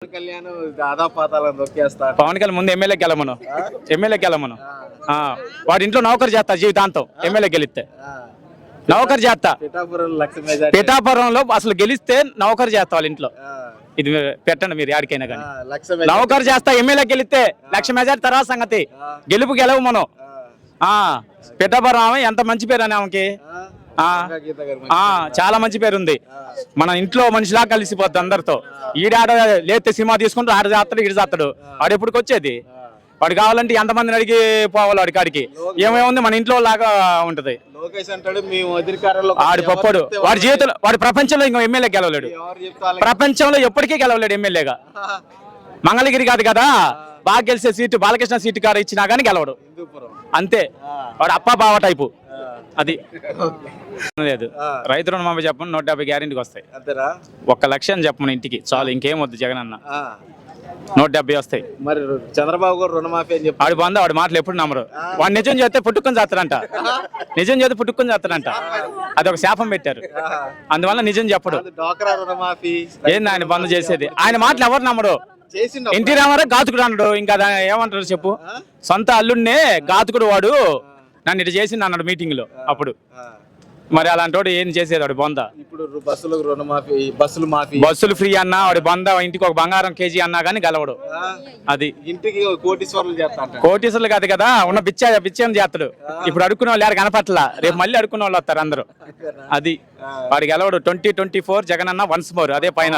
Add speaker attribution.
Speaker 1: కళ్యాణ్ దాదాపాతాలను నొక్కేస్తా.
Speaker 2: పవన్ కళ్యాణ్ ముందు ఎమ్మెల్యేకి వెళ్ళమను వాడి ఇంట్లో నౌకరు చేస్తా జీవితాంతం. ఎమ్మెల్యే గెలిస్తే నౌకరు చేస్తా. పిఠాపురంలో అసలు గెలిస్తే నౌకరు చేస్తా వాళ్ళ ఇంట్లో. ఇది పెట్టండి మీరు యాడికైనా కానీ. నౌకరు చేస్తా. ఎమ్మెల్యే గెలిస్తే 1,00,000 మెజార్టీ తర్వాత సంగతి. గెలవు మనం. పిఠాపురం ఆమె ఎంత మంచి పేరు అని ఆమెకి. చాలా మంచి పేరు ఉంది. మన ఇంట్లో మనిషిలా కలిసిపోద్ది అందరితో. ఈడాడ లేతే సినిమా తీసుకుంటూ ఆడ చేస్తాడు ఈడు చేస్తాడు. వాడు ఎప్పటికి వచ్చేది. వాడు కావాలంటే ఎంతమందిని అడిగి పోవాలి వాడి కాడికి. ఏమేముంది మన ఇంట్లో లాగా ఉంటది. ఆడి పప్పడు వాడి జీవితంలో వాడి ప్రపంచంలో ఇంకో ఎమ్మెల్యే గెలవలేడు. ప్రపంచంలో ఎప్పటికీ గెలవలేడు ఎమ్మెల్యేగా. మంగళగిరి కాదు కదా బాగా గెలిచే సీటు బాలకృష్ణ సీటు కాడ ఇచ్చినా గానీ గెలవడు. అంతే. వాడు అప్ప బావ టైపు. అది లేదు. రైతు రుణమాఫీ చెప్పండి 150 గ్యారెంటీకి వస్తాయి. 1,00,000 అని చెప్పమని ఇంటికి చాలు. ఇంకేం వద్దు జగన్ అన్న. 170 వస్తాయి.
Speaker 1: మరి చంద్రబాబు గారు రుణమాఫీ అని చెప్పి
Speaker 2: వాడు బంద వాడి మాటలు ఎప్పుడు నమ్మరు. వాడు నిజం చేస్తే పుట్టుకొని చేస్తాడంట. అది ఒక శాపం పెట్టారు. అందువల్ల నిజం చెప్పడు. ఏంది ఆయన బంద్ చేసేది. ఆయన మాటలు ఎవరు నమ్మరు. ఎన్టీ రామారావు ఘాతుకుడు అన్నాడు. ఇంకా ఏమంటారు చెప్పు. సొంత అల్లుడినే ఘాతుకుడు వాడు నన్ను ఇటు చేసింది అన్నాడు మీటింగ్ లో. అప్పుడు మరి అలాంటి వాడు ఏం చేసేది వాడు బొంద.
Speaker 1: ఇప్పుడు బస్సులు
Speaker 2: ఫ్రీ అన్నా వాడి బొంద. ఇంటికి ఒక బంగారం కేజీ అన్నా గానీ గెలవడు. అది
Speaker 1: ఇంటికి కోటీశ్వరులు చేస్తా.
Speaker 2: కోటీశ్వరులు కాదు కదా ఉన్న బిచ్చేం చేస్తాడు. ఇప్పుడు అడుక్కునే వాళ్ళు ఎవరు కనపట్ల. రేపు మళ్ళీ అడుక్కునే వాళ్ళు వస్తారు అందరూ. అది వాడు గెలవడు. 2024 జగన్ అన్న వన్స్ మోర్. అదే పైన.